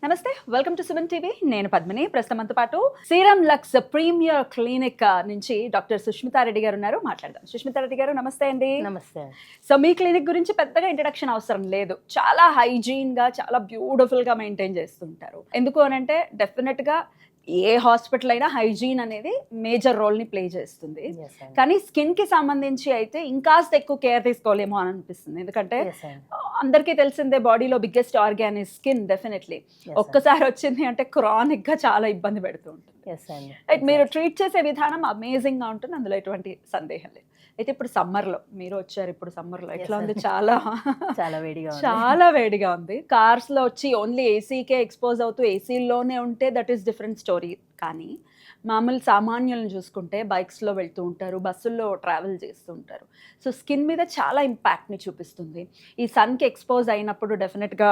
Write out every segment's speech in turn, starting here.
నమస్తే, welcome to Suman TV. నేను పద్మిని. ప్రస్తుతం మనతో పాటు సీరం లక్స్ ప్రీమియర్ క్లినిక్ నుంచి డాక్టర్ సుష్మితా రెడ్డి గారు ఉన్నారు. మాట్లాడదాం. సుష్మితా రెడ్డి గారు నమస్తే అండి. నమస్తే. సో మీ క్లినిక్ గురించి పెద్దగా ఇంట్రడక్షన్ అవసరం లేదు. చాలా హైజీన్ గా, చాలా బ్యూటిఫుల్ గా మెయింటైన్ చేస్తుంటారు. ఎందుకు అనంటే డెఫినెట్ గా ఏ హాస్పిటల్ అయినా హైజీన్ అనేది మేజర్ రోల్ ని ప్లే చేస్తుంది. కానీ స్కిన్ కి సంబంధించి అయితే ఇంకాస్త ఎక్కువ కేర్ తీసుకోలేమో అని అనిపిస్తుంది. ఎందుకంటే అందరికీ తెలిసిందే బాడీలో biggest organ is skin. Definitely ఒక్కసారి వచ్చింది అంటే క్రానిక్ గా చాలా ఇబ్బంది పెడుతూ ఉంటుంది. మీరు ట్రీట్ చేసే విధానం అమేజింగ్ గా ఉంటుంది, అందులో ఎటువంటి సందేహం లేదు. అయితే ఇప్పుడు సమ్మర్ లో మీరు వచ్చారు, ఇప్పుడు సమ్మర్ లో ఎట్లా ఉంది? చాలా వేడిగా ఉంది. కార్స్ లో వచ్చి ఓన్లీ ఏసీకే ఎక్స్పోజ్ అవుతూ ఏసీలోనే ఉంటే దట్ ఈస్ డిఫరెంట్ స్టోరీ. కానీ మామూలు సామాన్యులను చూసుకుంటే బైక్స్లో వెళ్తూ ఉంటారు, బస్సుల్లో ట్రావెల్ చేస్తూ ఉంటారు. సో స్కిన్ మీద చాలా ఇంపాక్ట్ని చూపిస్తుంది. ఈ సన్కి ఎక్స్పోజ్ అయినప్పుడు డెఫినెట్గా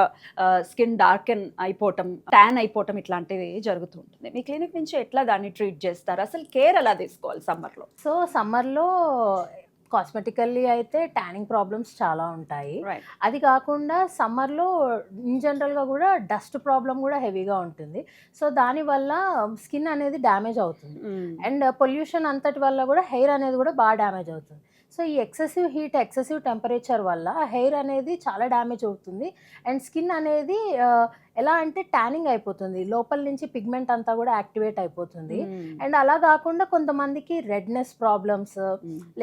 స్కిన్ డార్కెన్ అయిపోవటం, ట్యాన్ అయిపోవటం ఇట్లాంటివి జరుగుతూ ఉంటుంది. మీ క్లినిక్ నుంచి ఎట్లా దాన్ని ట్రీట్ చేస్తారు? అసలు కేర్ ఎలా తీసుకోవాలి సమ్మర్లో? సో సమ్మర్లో కాస్మెటికల్లీ అయితే ట్యానింగ్ ప్రాబ్లమ్స్ చాలా ఉంటాయి. అది కాకుండా సమ్మర్లో ఇన్ జనరల్గా కూడా డస్ట్ ప్రాబ్లం కూడా హెవీగా ఉంటుంది. సో దానివల్ల స్కిన్ అనేది డ్యామేజ్ అవుతుంది. అండ్ పొల్యూషన్ అంతటి వల్ల కూడా హెయిర్ అనేది కూడా బాగా డ్యామేజ్ అవుతుంది. సో ఈ ఎక్సెసివ్ హీట్, ఎక్సెసివ్ టెంపరేచర్ వల్ల హెయిర్ అనేది చాలా డ్యామేజ్ అవుతుంది. అండ్ స్కిన్ అనేది ఎలా అంటే ట్యానింగ్ అయిపోతుంది, లోపల నుంచి పిగ్మెంట్ అంతా కూడా యాక్టివేట్ అయిపోతుంది. అండ్ అలా కాకుండా కొంతమందికి రెడ్నెస్ ప్రాబ్లమ్స్,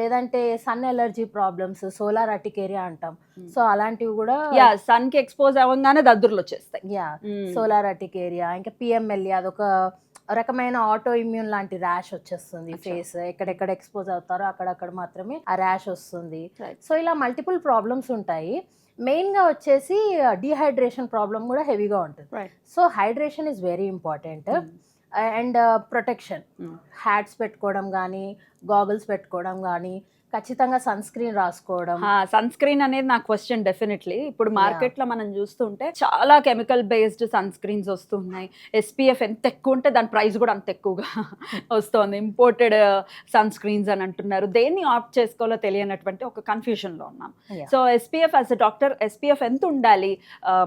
లేదంటే సన్ ఎలర్జీ ప్రాబ్లమ్స్, సోలార్ అటికేరియా అంటాం. సో అలాంటివి కూడా సన్ కి ఎక్స్పోజ్ అవ్వగానే దద్దుర్లు వచ్చేస్తాయి. సోలార్ అటికేరియా, ఇంకా పిఎంఎల్ఏ అదొక రకమైన ఆటో ఇమ్యూన్ లాంటి ర్యాష్ వచ్చేస్తుంది. ఫేస్ ఎక్కడెక్కడ ఎక్స్పోజ్ అవుతారో అక్కడక్కడ మాత్రమే ఆ ర్యాష్ వస్తుంది. సో ఇలా మల్టిపుల్ ప్రాబ్లమ్స్ ఉంటాయి. మెయిన్గా వచ్చేసి డీహైడ్రేషన్ ప్రాబ్లం కూడా హెవీగా ఉంటుంది. So hydration is very important. And protection, hats పెట్టుకోవడం కానీ, గాగుల్స్ పెట్టుకోవడం కానీ, ఖచ్చితంగా సన్ స్క్రీన్ రాసుకోవడం. సన్ స్క్రీన్ అనేది నా క్వశ్చన్. డెఫినెట్లీ ఇప్పుడు మార్కెట్ లో మనం చూస్తుంటే చాలా కెమికల్ బేస్డ్ సన్ స్క్రీన్స్ వస్తున్నాయి. SPF ఎంత ఎక్కువ ఉంటే దాని ప్రైస్ కూడా అంత ఎక్కువగా వస్తుంది. ఇంపోర్టెడ్ సన్ స్క్రీన్స్ అని అంటున్నారు. దేన్ని ఆప్ట్ చేసుకోవాలో తెలియనటువంటి ఒక కన్ఫ్యూజన్ లో ఉన్నాం. So SPF as a doctor, SPF ఎంత ఉండాలి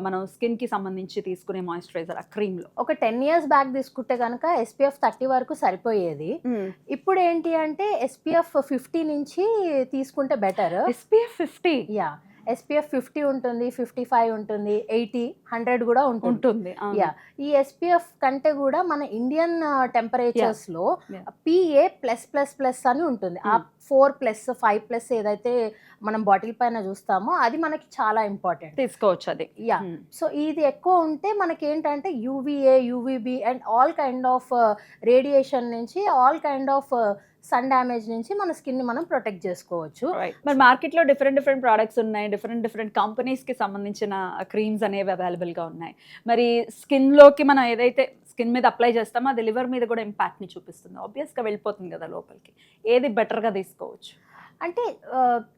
మనం స్కిన్ కి సంబంధించి తీసుకునే మాయిశ్చరైజర్ ఆ క్రీమ్ లో? ఒక 10 years బ్యాక్ తీసుకుంటే కనుక SPF 30 వరకు సరిపోయేది. ఇప్పుడు ఏంటి అంటే SPF 50 నుంచి తీసుకుంటే బెటర్. SPF 50? SPF 50 ఉంటుంది, 55 ఉంటుంది, 80, 100 కూడా ఉంటుంది. ఈ SPF కంటే కూడా మన ఇండియన్ టెంపరేచర్స్ లో PA+++ అని ఉంటుంది. ఆ 4+, 5+ ఏదైతే మనం బాటిల్ పైన చూస్తామో అది మనకి చాలా ఇంపార్టెంట్, తీసుకోవచ్చు అది. సో ఇది ఎక్కువ ఉంటే మనకి ఏంటంటే UVA, UVB and all kind of radiation నుంచి, all kind of sun damage నుంచి మన స్కిన్ ని మనం ప్రొటెక్ట్ చేసుకోవచ్చు. మరి మార్కెట్ లో డిఫరెంట్ ప్రోడక్ట్స్ ఉన్నాయి, డిఫరెంట్ కంపెనీస్ కి సంబంధించిన క్రీమ్స్ అనేవి అవైలబుల్ గా ఉన్నాయి. మరి స్కిన్ లోకి మనం ఏదైతే స్కిన్ మీద అప్లై చేస్తామో అది లివర్ మీద కూడా ఇంపాక్ట్ ని చూపిస్తుంది. ఆబ్వియస్ గా వెళ్ళిపోతుంది కదా లోపలికి. ఏది బెటర్ గా తీసుకోవచ్చు? అంటే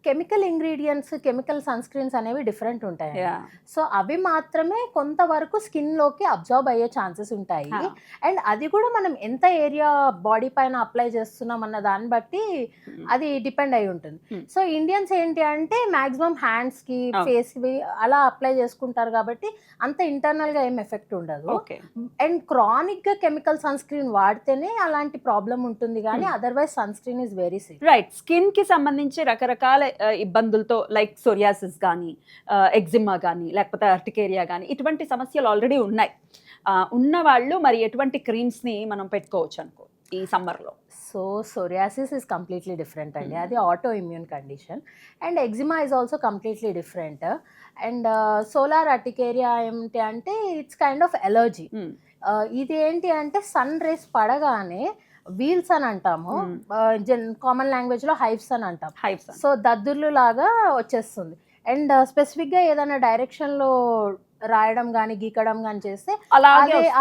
chemical ingredients, chemical sunscreens అనేవి డిఫరెంట్ ఉంటాయి. సో అవి మాత్రమే కొంతవరకు స్కిన్ లోకి అబ్జర్వ్ అయ్యే ఛాన్సెస్ ఉంటాయి. అండ్ అది కూడా మనం ఎంత ఏరియా బాడీ పైన అప్లై చేస్తున్నాం అన్న దాన్ని బట్టి అది డిపెండ్ అయి ఉంటుంది. సో ఇండియన్స్ ఏంటి అంటే మాక్సిమం హ్యాండ్స్ కి, ఫేస్ కి అలా అప్లై చేసుకుంటారు కాబట్టి అంత ఇంటర్నల్ గా ఏం ఎఫెక్ట్ ఉండదు. అండ్ క్రానిక్ గా కెమికల్ సన్ స్క్రీన్ వాడితేనే అలాంటి ప్రాబ్లం ఉంటుంది, కానీ otherwise sunscreen is very safe. Right. Skin కి సంబంధించి రకరకాల ఇబ్బందులతో లైక్ సోరియాసిస్ కానీ, ఎగ్జిమా కానీ, లేకపోతే అర్టికేరియా కానీ ఇటువంటి సమస్యలు ఆల్రెడీ ఉన్నాయి. ఉన్న వాళ్ళు మరి ఎటువంటి క్రీమ్స్ ని మనం పెట్టుకోవచ్చు అనుకో ఈ సమ్మర్ లో? So psoriasis is completely different అండి. అది autoimmune condition. And eczema is also completely different. And solar urticaria ఏంటి అంటే ఇట్స్ కైండ్ ఆఫ్ ఎలర్జీ. ఇది ఏంటి అంటే సన్ రేస్ పడగానే వీల్స్ అని అంటాము, కామన్ లాంగ్వేజ్ లో హైవ్స్ అని అంటాం. సో దద్దుర్లు లాగా వచ్చేస్తుంది. అండ్ స్పెసిఫిక్ గా ఏదైనా డైరెక్షన్ లో రాయడం కానీ, గీకడం కానీ చేస్తే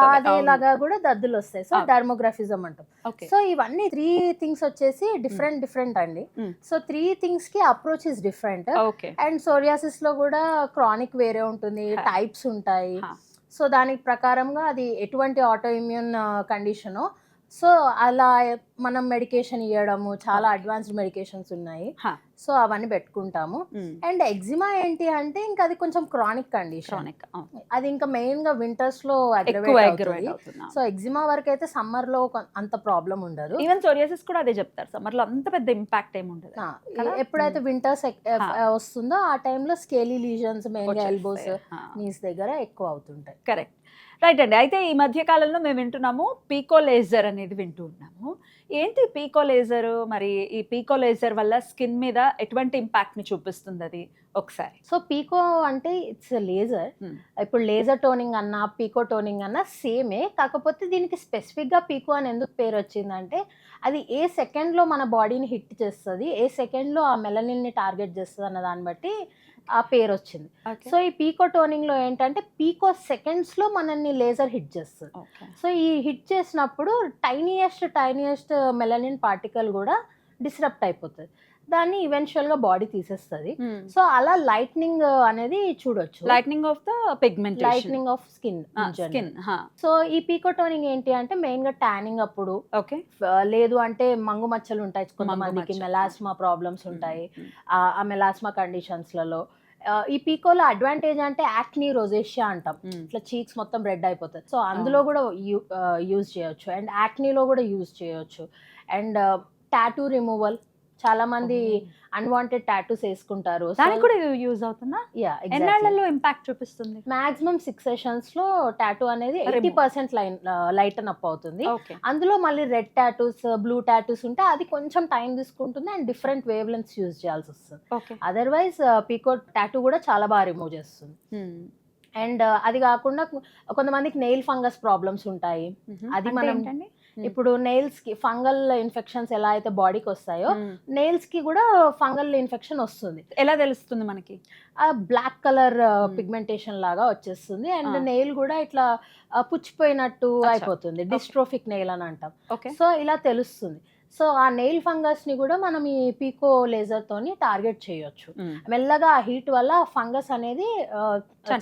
అదేలాగా కూడా దద్దులు వస్తాయి. సో డర్మోగ్రఫిజం అంటాం. సో ఇవన్నీ 3 things వచ్చేసి డిఫరెంట్ అండి. సో 3 things కి approach is different. And psoriasis లో కూడా క్రానిక్ వేరే ఉంటుంది, టైప్స్ ఉంటాయి. సో దానికి ప్రకారంగా అది ఎటువంటి ఆటో ఇమ్యూన్ కండిషనో సో అలా మనం మెడికేషన్ ఇవ్వడము, చాలా అడ్వాన్స్డ్ మెడికేషన్స్ ఉన్నాయి. సో అవన్నీ పెట్టుకుంటాము. అండ్ ఎగ్జిమా ఏంటి అంటే ఇంకా అది కొంచెం క్రానిక్ కండిషన్. క్రానిక్ అది ఇంకా మెయిన్ గా వింటర్స్ లో ఎక్కువ అగ్రవేట్ అగ్రవేట్ అవుతుంది. అవుతున్నా. సో ఎగ్జిమా వరకు అయితే సమ్మర్ లో అంత ప్రాబ్లం ఉండదు. ఈవెన్ సోరియాసిస్ కూడా అదే చెప్తారు, సమ్మర్ లో అంత పెద్ద ఇంపాక్ట్ ఏమి ఉండదు. ఎప్పుడైతే వింటర్స్ వస్తుందో ఆ టైంలో స్కేలీ లీజన్స్ మెయిన్ గా ఎల్బోస్ నీస్ దగ్గర ఎక్కువ అవుతుంటాయి. కరెక్ట్, రైట్ అండి. అయితే ఈ మధ్య కాలంలో మేము వింటున్నాము పీకో లేజర్ అనేది వింటూ ఉన్నాము. ఏంటి పీకో లేజర్, మరి ఈ పీకో లేజర్ వల్ల స్కిన్ మీద ఎటువంటి ఇంపాక్ట్ ని చూపిస్తుంది అది ఒకసారి? సో పీకో అంటే ఇట్స్ లేజర్. ఇప్పుడు లేజర్ టోనింగ్ అన్నా పీకో టోనింగ్ అన్నా సేమే, కాకపోతే దీనికి స్పెసిఫిక్ గా పీకో అని ఎందుకు పేరు వచ్చిందంటే అది ఏ సెకండ్ లో మన బాడీని హిట్ చేస్తుంది, ఏ సెకండ్ లో ఆ మెలనిన్ ని టార్గెట్ చేస్తుంది అన్న దాన్ని బట్టి ఆ పేరు వచ్చింది. సో ఈ పీకో టోనింగ్ లో ఏంటంటే పీకో సెకండ్స్ లో మనల్ని లేజర్ హిట్ చేస్తుంది. సో ఈ హిట్ చేసినప్పుడు టైనియెస్ట్ మెలనిన్ పార్టికల్ కూడా డిస్రప్ట్ అయిపోతుంది, దాన్ని ఈవెన్చువల్ గా బాడీ తీసేస్తుంది. సో అలా లైట్నింగ్ అనేది చూడొచ్చు, lightning of the pigmentation, lightning of skin. So ఈ పీకో టోనింగ్ ఏంటి అంటే మెయిన్ గా ట్యానింగ్ అప్పుడు, లేదు అంటే మంగు మచ్చలు ఉంటాయి కొంతమందికి, మెలాస్మా ప్రాబ్లమ్స్ ఉంటాయి, ఆ మెలాస్మా కండిషన్స్ లలో ఈ పీకోలో అడ్వాంటేజ్ అంటే యాక్నీ రోజేషియా అంటాం, ఇట్లా చీక్స్ మొత్తం రెడ్ అయిపోతుంది. సో అందులో కూడా యూజ్ చేయొచ్చు, అండ్ యాక్నీలో కూడా యూజ్ చేయొచ్చు. అండ్ టాటూ రిమూవల్, చాలా మంది అన్వాంటెడ్ టాటూస్ వేసుకుంటారు, దానికి కూడా ఇది యూజ్ అవుతుందా? ఎన్నాళ్ళలో ఇంపాక్ట్ చూపిస్తుంది? మాక్సిమం 6 సెషన్స్ లో టాటూ అనేది 80% లైటన్ అప్ అవుతుంది. అందులో మళ్ళీ రెడ్ టాటూస్, బ్లూ టాటూస్ ఉంటే అది కొంచెం టైం తీసుకుంటుంది and different wave lengths use చేయాల్సి వస్తుంది. అదర్వైజ్ పీకో టాటూ కూడా చాలా బాగా రిమూవ్ చేస్తుంది. అండ్ అది కాకుండా కొంతమందికి నెయిల్ ఫంగస్ ప్రాబ్లమ్స్ ఉంటాయి. అది మనం ఇప్పుడు నెయిల్స్ కి ఫంగల్ ఇన్ఫెక్షన్స్ ఎలా అయితే బాడీకి వస్తాయో నెయిల్స్ కి కూడా ఫంగల్ ఇన్ఫెక్షన్ వస్తుంది. ఎలా తెలుస్తుంది మనకి? ఆ బ్లాక్ కలర్ పిగ్మెంటేషన్ లాగా వచ్చేస్తుంది అండ్ నెయిల్ కూడా ఇట్లా పుచ్చిపోయినట్టు అయిపోతుంది, డిస్ట్రోఫిక్ నెయిల్ అని అంటాం. సో ఇలా తెలుస్తుంది. సో ఆ నెయిల్ ఫంగస్ ని కూడా మనం ఈ పీకో లేజర్ తోని టార్గెట్ చేయొచ్చు. మెల్లగా ఆ హీట్ వల్ల ఫంగస్ అనేది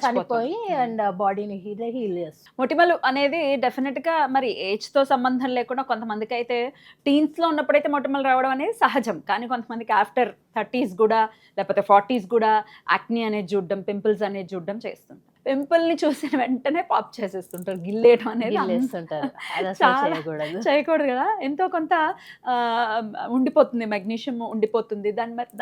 చనిపోయి అండ్ బాడీని హీల్ చేస్తుంది. మొటిమలు అనేది డెఫినెట్ గా మరి ఏజ్ తో సంబంధం లేకుండా కొంతమందికి అయితే టీన్స్ లో ఉన్నప్పుడైతే మొటిమలు రావడం అనేది సహజం, కానీ కొంతమందికి ఆఫ్టర్ 30s కూడా లేకపోతే 40s కూడా యాక్నీ అనేది చూడడం, పింపుల్స్ అనేది చూడడం చేస్తుంటారు. పింపుల్ ని చూసిన వెంటనే పాప్ చేసేస్తుంటారు, గిల్లేయడం అనేది చేయకూడదు కదా. ఎంతో కొంత ఉండిపోతుంది, మెగ్నీషియం ఉండిపోతుంది,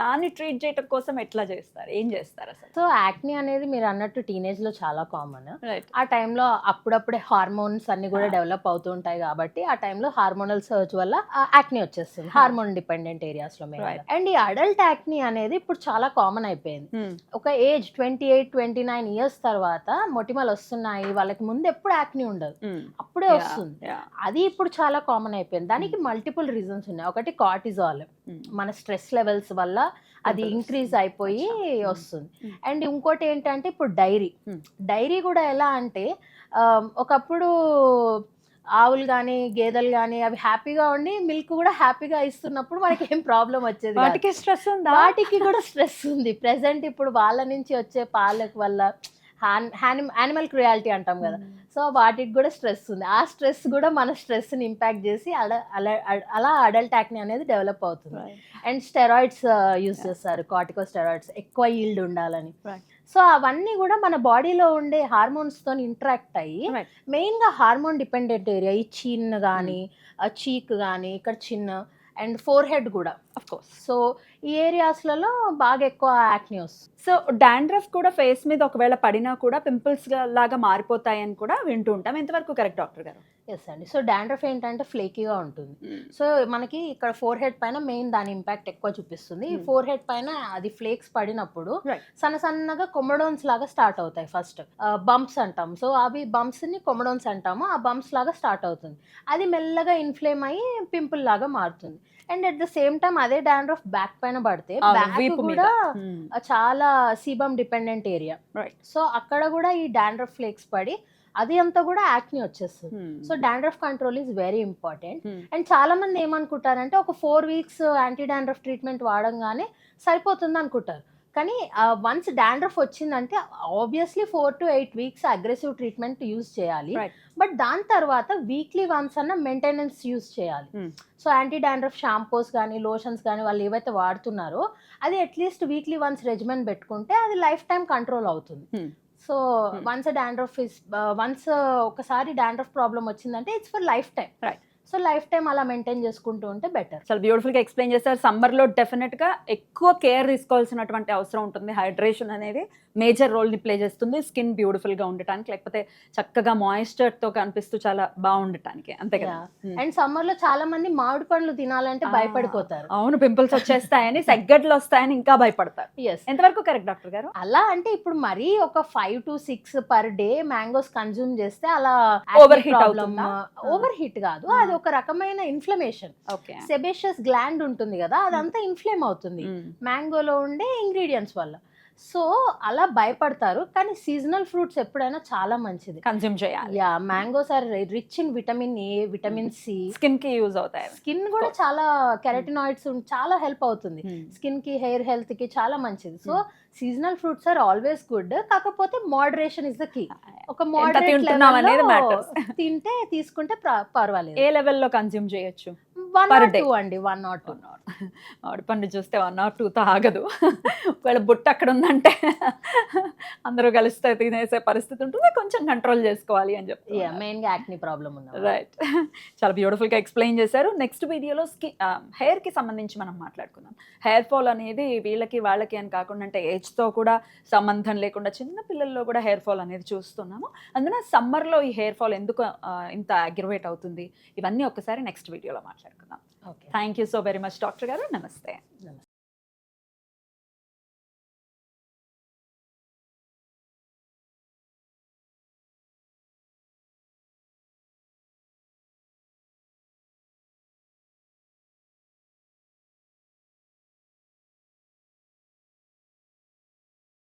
దాన్ని ట్రీట్ చేయడం కోసం ఎట్లా చేస్తారు, ఏం చేస్తారు అసలు? సో యాక్నీ అనేది మీరు అన్నట్టు టీనేజ్ లో చాలా కామన్. ఆ టైంలో అప్పుడప్పుడే హార్మోన్స్ అన్ని కూడా డెవలప్ అవుతూ ఉంటాయి కాబట్టి ఆ టైంలో హార్మోనల్ సర్చ్ వల్ల యాక్నీ వచ్చేస్తుంది, హార్మోన్ డిపెండెంట్ ఏరియాస్ లో. అండ్ ఈ అడల్ట్ యాక్నీ అనేది ఇప్పుడు చాలా కామన్ అయిపోయింది. ఒక ఏజ్ 28-29 ఇయర్స్ తర్వాత మొటిమలు వస్తున్నాయి, వాళ్ళకి ముందు ఎప్పుడు యాక్నీ ఉండదు, అప్పుడే వస్తుంది. అది ఇప్పుడు చాలా కామన్ అయిపోయింది. దానికి మల్టిపుల్ రీజన్స్ ఉన్నాయి. ఒకటి కార్టిజాల్, మన స్ట్రెస్ లెవెల్స్ వల్ల అది ఇంక్రీజ్ అయిపోయి వస్తుంది. అండ్ ఇంకోటి ఏంటంటే ఇప్పుడు డైరీ కూడా ఎలా అంటే ఒకప్పుడు ఆవులు కానీ గేదెలు కానీ అవి హ్యాపీగా ఉండి మిల్క్ కూడా హ్యాపీగా ఇస్తున్నప్పుడు మనకి ఏం ప్రాబ్లం వచ్చేది, వాటికి కూడా స్ట్రెస్ ఉంది ప్రెసెంట్. ఇప్పుడు వాళ్ళ నుంచి వచ్చే పాలకు వల్ల యానిమల్ క్రుయాలిటీ అంటాం కదా, సో వాటికి కూడా స్ట్రెస్ ఉంది. ఆ స్ట్రెస్ కూడా మన స్ట్రెస్ని ఇంపాక్ట్ చేసి అలా అడల్ట్ యాక్నీ అనేది డెవలప్ అవుతుంది. అండ్ స్టెరాయిడ్స్ యూజ్ చేస్తారు, కార్టికో స్టెరాయిడ్స్, ఎక్కువ ఈల్డ్ ఉండాలని. సో అవన్నీ కూడా మన బాడీలో ఉండే హార్మోన్స్తో ఇంటరాక్ట్ అయ్యి మెయిన్గా హార్మోన్ డిపెండెంట్ ఏరియా, ఈ చిన్ కానీ చీక్ కానీ ఇక్కడ చిన్న అండ్ ఫోర్ హెడ్ కూడా ఆఫ్ కోర్స్. సో ఈ ఏరియాస్లలో బాగా ఎక్కువ యాక్నీ వస్తుంది. సో డాండ్రఫ్ కూడా ఫేస్ మీద ఒకవేళ పడినా కూడా పింపుల్స్ లాగా మారిపోతాయని కూడా వింటూ ఉంటాం, ఎంతవరకు కరెక్ట్ డాక్టర్ గారు? ఎస్ అండి. సో డాండ్రఫ్ ఏంటంటే ఫ్లేకీగా ఉంటుంది. సో మనకి ఇక్కడ ఫోర్ హెడ్ పైన మెయిన్ దాని ఇంపాక్ట్ ఎక్కువ చూపిస్తుంది. ఫోర్ హెడ్ పైన అది ఫ్లేక్స్ పడినప్పుడు సన్నగా కొమడోన్స్ లాగా స్టార్ట్ అవుతాయి. ఫస్ట్ బంప్స్ అంటాం, సో అవి బంప్స్ ని కొమడోన్స్ అంటాము. ఆ బంప్స్ లాగా స్టార్ట్ అవుతుంది, అది మెల్లగా ఇన్ఫ్లేమ్ అయ్యి పింపుల్ లాగా మారుతుంది. And at the same time అదే డాండ్రఫ్ బ్యాక్ పైన పడితే బ్యాక్ కూడా చాలా సీబమ్ డిపెండెంట్ ఏరియా, సో అక్కడ కూడా ఈ డాండ్రఫ్ ఫ్లేక్స్ పడి అది అంతా కూడా యాక్నీ వచ్చేస్తుంది. So dandruff control is very important. And చాలా మంది ఏమనుకుంటారంటే ఒక 4 weeks యాంటీ డాండ్రఫ్ ట్రీట్మెంట్ వాడంగానే సరిపోతుంది అనుకుంటారు, కానీ వన్స్ డాండ్రఫ్ వచ్చిందంటే obviously 4 to 8 weeks aggressive treatment use చేయాలి. Right. బట్ దాని తర్వాత వీక్లీ వన్స్ అన్న మెయింటెనెన్స్ యూజ్ చేయాలి. సో యాంటీ డాండ్రఫ్ షాంపూస్ కానీ లోషన్స్ కానీ వాళ్ళు ఏవైతే వాడుతున్నారో అది అట్లీస్ట్ వీక్లీ వన్స్ రెజిమెన్ పెట్టుకుంటే అది లైఫ్ టైం కంట్రోల్ అవుతుంది. సో వన్స్ ఒకసారి డాండ్రఫ్ ప్రాబ్లం వచ్చిందంటే it's for life time. Right. So life time అలా మెయింటైన్ చేసుకుంటూ ఉంటే బెటర్. చాలా బ్యూటిఫుల్గా ఎక్స్ప్లెయిన్ చేస్తారు. సమ్మర్లో డెఫినెట్గా ఎక్కువ కేర్ తీసుకోవాల్సినటువంటి అవసరం ఉంటుంది. హైడ్రేషన్ అనేది మేజర్ రోల్ని ప్లే చేస్తుంది స్కిన్ బ్యూటిఫుల్గా ఉండటానికి, లేకపోతే చక్కగా మాయిశ్చర్తో కనిపిస్తూ చాలా బాగుండటానికి, అంతే కదా. అండ్ సమ్మర్ లో చాలా మంది మామిడి పండ్లు తినాలంటే భయపడిపోతారు. అవును, పింపుల్స్ వచ్చేస్తాయని, సెగ్గడ్లు వస్తాయని ఇంకా భయపడతారు. ఎస్, ఎంతవరకు కరెక్ట్ డాక్టర్ గారు? అలా అంటే ఇప్పుడు మరీ ఒక 5 to 6 per day mangoes consume చేస్తే అలా Overheat అవుతుందా? ఓవర్ హీట్ కాదు, అది ఒక రకమైన ఇన్ఫ్లమేషన్. ఓకే. సెబేషియస్ గ్లాండ్ ఉంటుంది కదా, అదంతా ఇన్ఫ్లేమ్ అవుతుంది మ్యాంగోలో ఉండే ఇంగ్రీడియంట్స్ వల్ల. సో అలా భయపడతారు. కానీ సీజనల్ ఫ్రూట్స్ ఎప్పుడైనా చాలా మంచిది కన్జ్యూమ్ చేయాలి. Yeah, mangoes are rich in vitamin A, vitamin C. Skin కి యూజ్ అవుతాయి. స్కిన్ కూడా చాలా కెరటినాయిడ్స్ చాలా హెల్ప్ అవుతుంది స్కిన్ కి, హెయిర్ హెల్త్ కి చాలా మంచిది. So seasonal fruits are always good, కాకపోతే మోడరేషన్ ఇస్ ద కీ. ఒక తింటున్నాం అనేది మోడరేట్ matters. తింటే తీసుకుంటే పర్వాలేదు. ఏ లెవెల్లో కన్జ్యూమ్ చేయొచ్చు? 1 per or day. 2 అండి, 1 or 2. మామిడి పండు చూస్తే 1 or 2తో ఆగదు. ఒకవేళ బుట్ట అక్కడ ఉందంటే అందరూ కలిస్తే తినేసే పరిస్థితి ఉంటుంది. కొంచెం కంట్రోల్ చేసుకోవాలి అని చెప్తారు. మెయిన్ గా యాక్ని ప్రాబ్లం ఉంది. రైట్. చాలా బ్యూటిఫుల్గా ఎక్స్ప్లెయిన్ చేశారు. నెక్స్ట్ వీడియోలో హెయిర్కి సంబంధించి మనం మాట్లాడుకుందాం. హెయిర్ ఫాల్ అనేది వీళ్ళకి వాళ్ళకి అని కాకుండా, అంటే ఏజ్తో కూడా సంబంధం లేకుండా చిన్న పిల్లల్లో కూడా హెయిర్ ఫాల్ అనేది చూస్తున్నాము. అందున సమ్మర్లో ఈ హెయిర్ ఫాల్ ఎందుకు ఇంత అగ్రవేట్ అవుతుంది, ఇవన్నీ ఒక్కసారి నెక్స్ట్ వీడియోలో మాట్లాడుకుందాం. Okay, thank you so very much doctor గారు. నమస్తే.